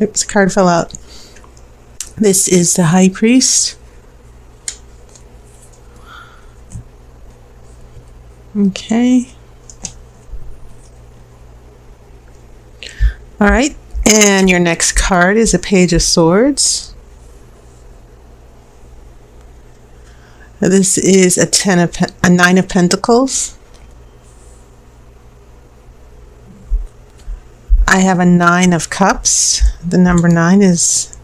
Oops, a card fell out. This is the High Priest. Okay. All right. And your next card is a Page of Swords. This is a Nine of Pentacles. I have a Nine of Cups. The number 9 is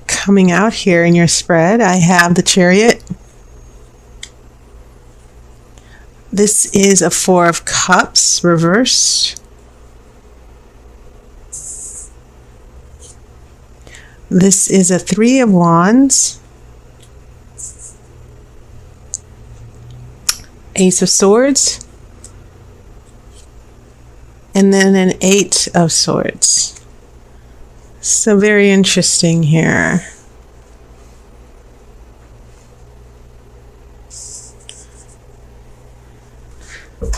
coming out here in your spread. I have the Chariot. This is a Four of Cups reversed. This is a Three of Wands. Ace of Swords. And then an Eight of Swords. So very interesting here.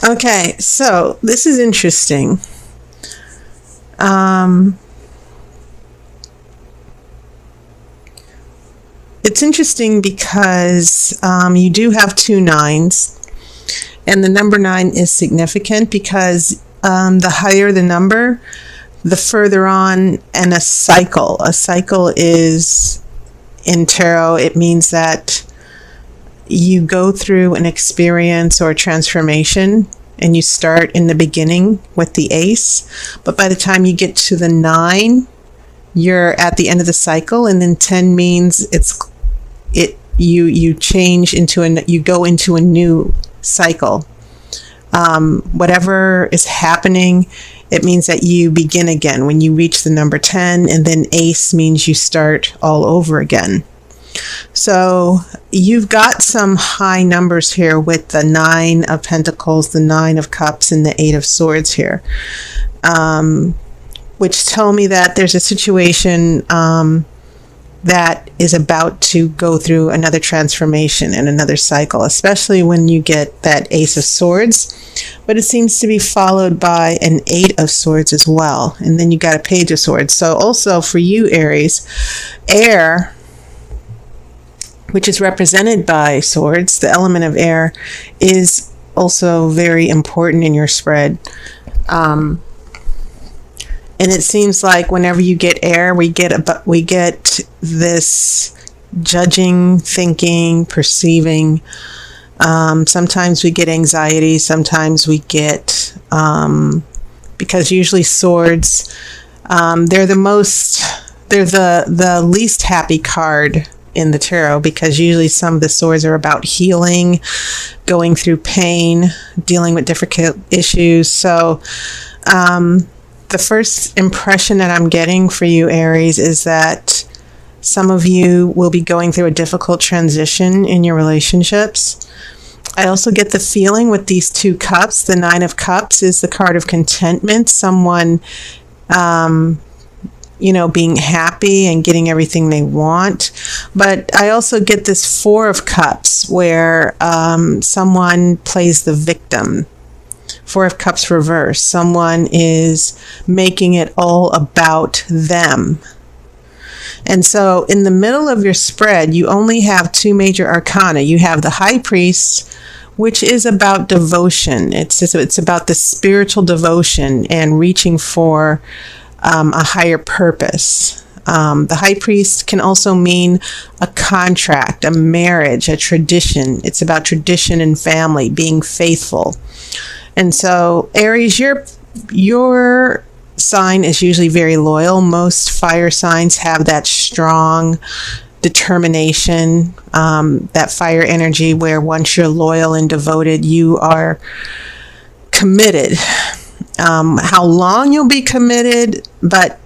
Okay, so this is interesting. It's interesting because you do have 2 9s, and the number 9 is significant because the higher the number, the further on in a cycle. A cycle is, in tarot, it means that you go through an experience or a transformation, and you start in the beginning with the Ace, but by the time you get to the 9, you're at the end of the cycle, and then 10 means you change into you go into a new cycle. Whatever is happening, it means that you begin again when you reach the number 10, and then Ace means you start all over again. So you've got some high numbers here with the 9 of Pentacles, the 9 of Cups, and the 8 of Swords here, which tell me that there's a situation that is about to go through another transformation and another cycle, especially when you get that Ace of Swords. But it seems to be followed by an 8 of Swords as well. And then you got a Page of Swords. So also for you, Aries, air, which is represented by swords, the element of air, is also very important in your spread. And it seems like whenever you get air, we get this judging, thinking, perceiving. Sometimes we get anxiety. Sometimes we get, because usually swords, they're the least happy card in the tarot, because usually some of the swords are about healing, going through pain, dealing with difficult issues. So the first impression that I'm getting for you, Aries, is that some of you will be going through a difficult transition in your relationships. I also get the feeling with these 2 cups, the 9 of Cups is the card of contentment, someone being happy and getting everything they want. But I also get this 4 of Cups where someone plays the victim. 4 of Cups reverse. Someone is making it all about them. And so in the middle of your spread, you only have 2 major arcana. You have the High Priest, which is about devotion. It's about the spiritual devotion and reaching for a higher purpose. The High Priest can also mean a contract, a marriage, a tradition. It's about tradition and family, being faithful. And so, Aries, your sign is usually very loyal. Most fire signs have that strong determination, that fire energy where once you're loyal and devoted, you are committed. How long you'll be committed, but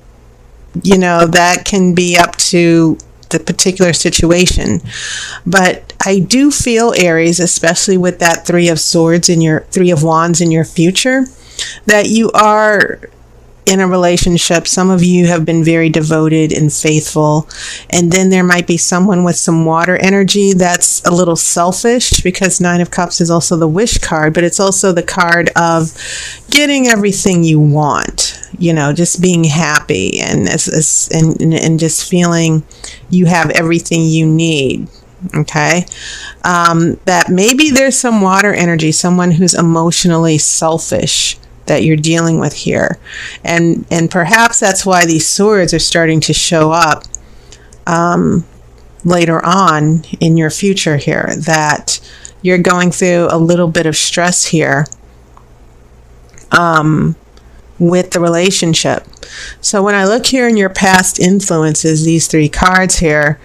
that can be up to the particular situation. But I do feel, Aries, especially with that 3 of Swords in your 3 of Wands in your future, that you are in a relationship, some of you have been very devoted and faithful. And then there might be someone with some water energy that's a little selfish, because Nine of Cups is also the wish card, but it's also the card of getting everything you want, just being happy and just feeling you have everything you need. Okay. That maybe there's some water energy, someone who's emotionally selfish that you're dealing with here. And perhaps that's why these swords are starting to show up later on in your future here, that you're going through a little bit of stress here with the relationship. So when I look here in your past influences, these three cards here,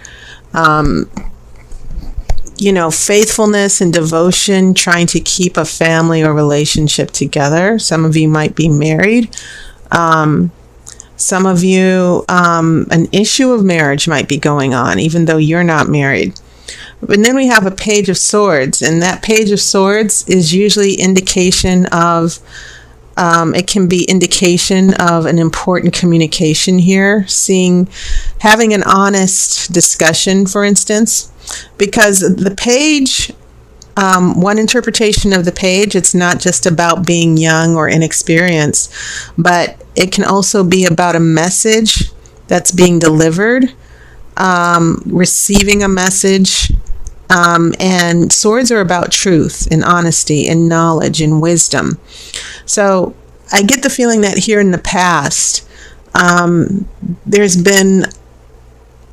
faithfulness and devotion, trying to keep a family or relationship together. Some of you might be married. Some of you, an issue of marriage might be going on, even though you're not married. But then we have a Page of Swords, and that Page of Swords is usually indication of, it can be indication of an important communication here, having an honest discussion, for instance. Because the page, one interpretation of the page, it's not just about being young or inexperienced, but it can also be about a message that's being delivered, receiving a message, and swords are about truth and honesty and knowledge and wisdom. So I get the feeling that here in the past, there's been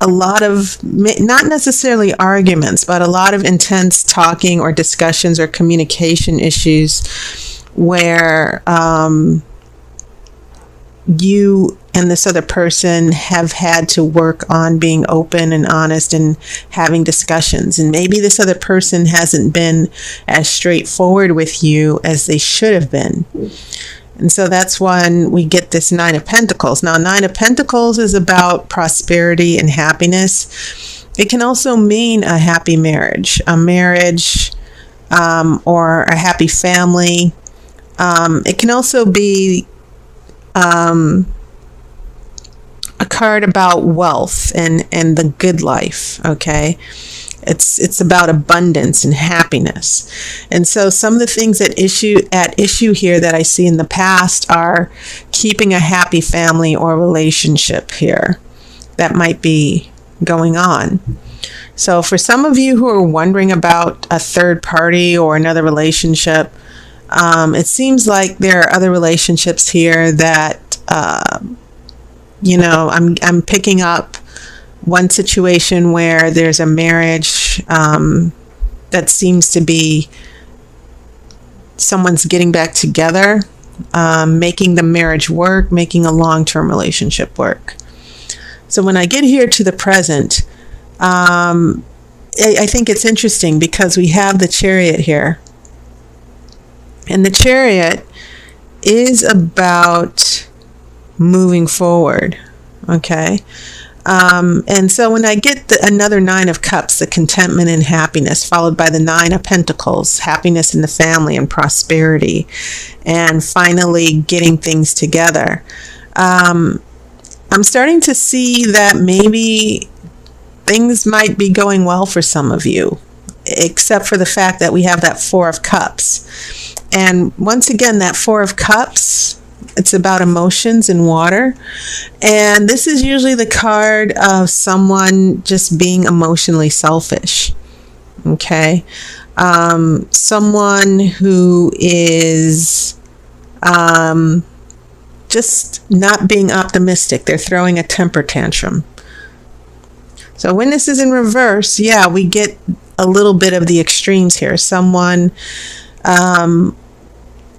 a lot of, not necessarily arguments, but a lot of intense talking or discussions or communication issues where you and this other person have had to work on being open and honest and having discussions. And maybe this other person hasn't been as straightforward with you as they should have been. And so that's when we get this Nine of Pentacles. Now, Nine of Pentacles is about prosperity and happiness. It can also mean a happy marriage, or a happy family. It can also be a card about wealth and the good life, okay? It's about abundance and happiness. And so some of the things at issue here that I see in the past are keeping a happy family or relationship here. That might be going on. So for some of you who are wondering about a third party or another relationship, it seems like there are other relationships here that, I'm picking up one situation where there's a marriage that seems to be someone's getting back together, making the marriage work, making a long-term relationship work. So when I get here to the present, I think it's interesting because we have the Chariot here. And the Chariot is about moving forward, okay? And so when I get another Nine of Cups, the contentment and happiness, followed by the Nine of Pentacles, happiness in the family and prosperity, and finally getting things together, I'm starting to see that maybe things might be going well for some of you, except for the fact that we have that Four of Cups. And once again, that Four of Cups, it's about emotions and water. And this is usually the card of someone just being emotionally selfish. Okay. Someone who is just not being optimistic. They're throwing a temper tantrum. So when this is in reverse, yeah, we get a little bit of the extremes here. Someone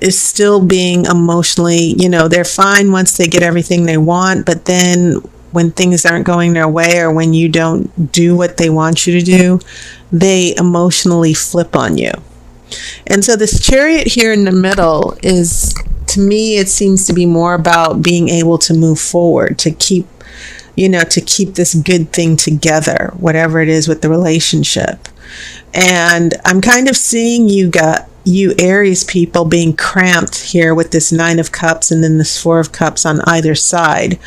is still being emotionally, they're fine once they get everything they want, but then when things aren't going their way or when you don't do what they want you to do, they emotionally flip on you. And so this Chariot here in the middle is, to me, it seems to be more about being able to move forward, to keep this good thing together, whatever it is with the relationship. And I'm kind of seeing you you Aries people being cramped here with this Nine of Cups and then this Four of Cups on either side,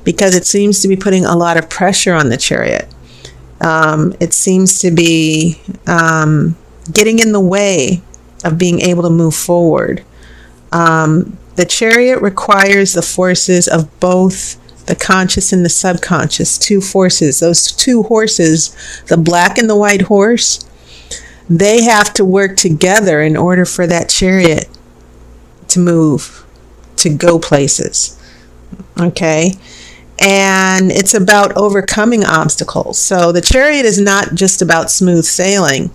because it seems to be putting a lot of pressure on the Chariot. It seems to be getting in the way of being able to move forward. The Chariot requires the forces of both the conscious and the subconscious, two forces. Those two horses, the black and the white horse, they have to work together in order for that Chariot to move, to go places. Okay? And it's about overcoming obstacles. So the Chariot is not just about smooth sailing.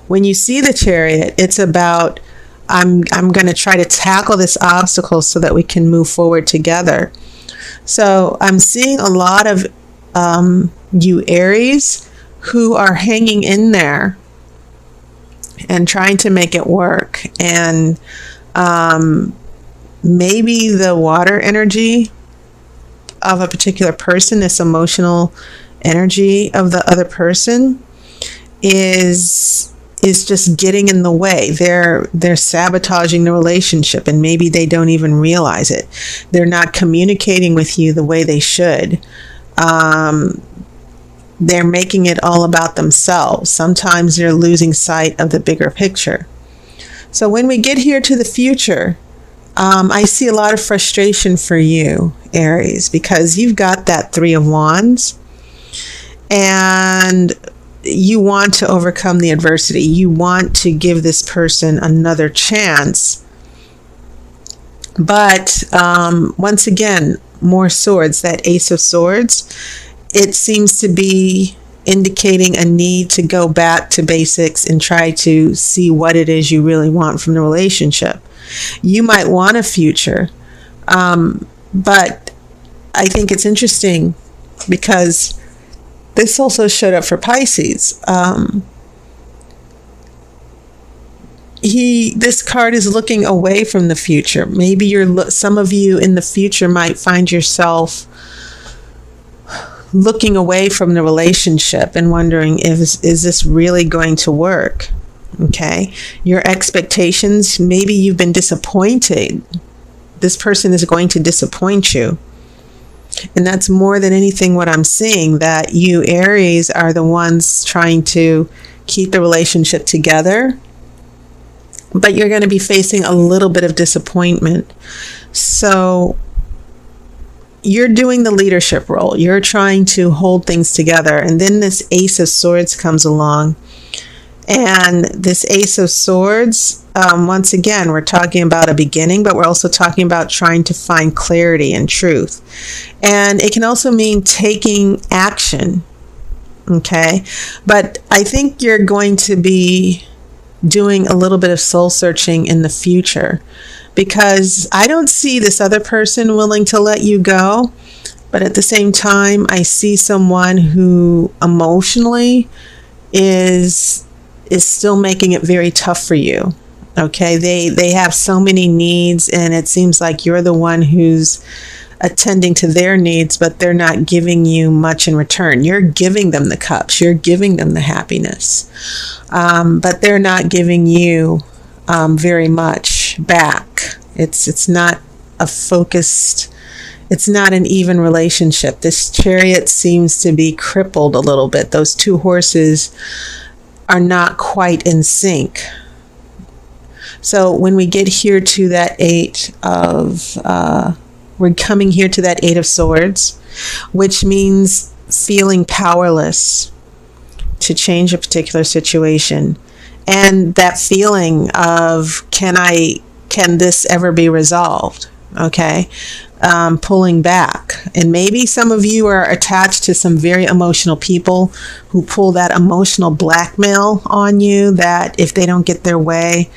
When you see the Chariot, it's about, I'm going to try to tackle this obstacle so that we can move forward together. So I'm seeing a lot of you Aries who are hanging in there and trying to make it work. And maybe the water energy of a particular person, this emotional energy of the other person, is just getting in the way. They're sabotaging the relationship, and maybe they don't even realize it. They're not communicating with you the way they should. They're making it all about themselves. Sometimes they're losing sight of the bigger picture. So when we get here to the future, I see a lot of frustration for you, Aries, because you've got that Three of Wands, and you want to overcome the adversity. You want to give this person another chance. But once again, more swords, that Ace of Swords, it seems to be indicating a need to go back to basics and try to see what it is you really want from the relationship. You might want a future, but I think it's interesting because this also showed up for Pisces. This card is looking away from the future. Maybe some of you in the future might find yourself looking away from the relationship and wondering, is this really going to work? Okay. Your expectations, maybe you've been disappointed. This person is going to disappoint you. And that's more than anything what I'm seeing, that you Aries are the ones trying to keep the relationship together, but you're going to be facing a little bit of disappointment. So you're doing the leadership role. You're trying to hold things together. And then this Ace of Swords comes along. And this Ace of Swords, once again, we're talking about a beginning, but we're also talking about trying to find clarity and truth. And it can also mean taking action. Okay. But I think you're going to be doing a little bit of soul searching in the future, because I don't see this other person willing to let you go. But at the same time, I see someone who emotionally is still making it very tough for you. Okay, they have so many needs, and it seems like you're the one who's attending to their needs, but they're not giving you much in return. You're giving them the cups, you're giving them the happiness, but they're not giving you very much back. It's not a focused, it's not an even relationship. This Chariot seems to be crippled a little bit. Those two horses are not quite in sync. So when we get here to that we're coming here to that Eight of Swords, which means feeling powerless to change a particular situation. And that feeling of, can this ever be resolved? Okay. Pulling back. And maybe some of you are attached to some very emotional people who pull that emotional blackmail on you, that if they don't get their way,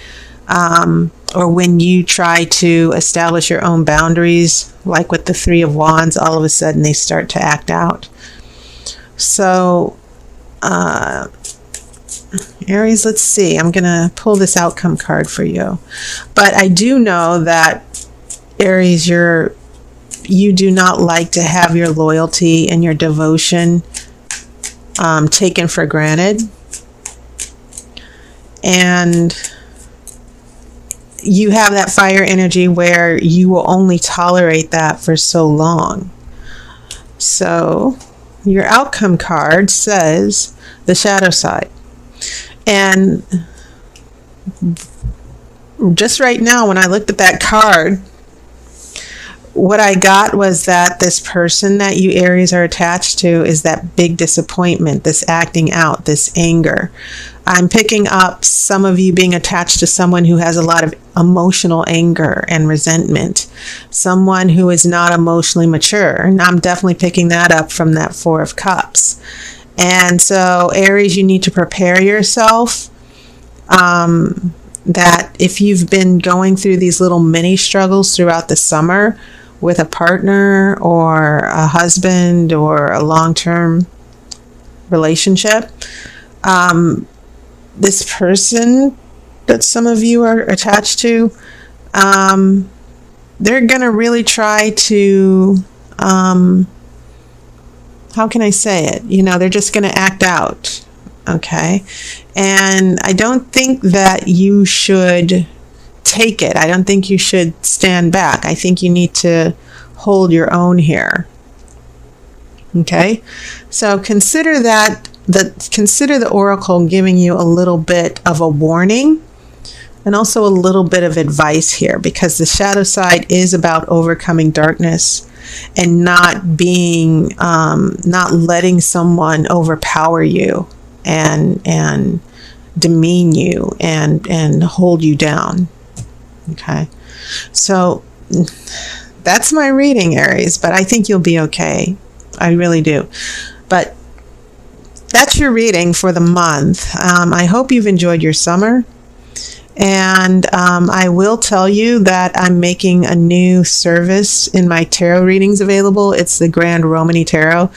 or when you try to establish your own boundaries, like with the Three of Wands, all of a sudden they start to act out. So, Aries, let's see. I'm going to pull this outcome card for you. But I do know that, Aries, you do not like to have your loyalty and your devotion taken for granted. And you have that fire energy where you will only tolerate that for so long. So your outcome card says the shadow side. And just right now, when I looked at that card, what I got was that this person that you Aries are attached to is that big disappointment, this acting out, this anger. I'm picking up some of you being attached to someone who has a lot of emotional anger and resentment, someone who is not emotionally mature. And I'm definitely picking that up from that Four of Cups. And so, Aries, you need to prepare yourself that if you've been going through these little mini struggles throughout the summer with a partner or a husband or a long-term relationship, this person that some of you are attached to, they're going to really try to, how can I say it? You know, they're just going to act out. Okay. And I don't think that you should take it. I don't think you should stand back. I think you need to hold your own here. Okay. So consider that. Consider the oracle giving you a little bit of a warning and also a little bit of advice here, because the shadow side is about overcoming darkness and not being, not letting someone overpower you and demean you and hold you down. Okay, so that's my reading, Aries, but I think you'll be okay. I really do. But that's your reading for the month. I hope you've enjoyed your summer. And I will tell you that I'm making a new service in my tarot readings available. It's the Grand Romany Tarot.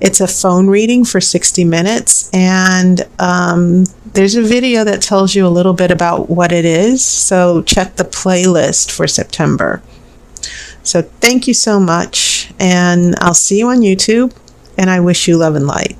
It's a phone reading for 60 minutes. And there's a video that tells you a little bit about what it is. So check the playlist for September. So thank you so much. And I'll see you on YouTube. And I wish you love and light.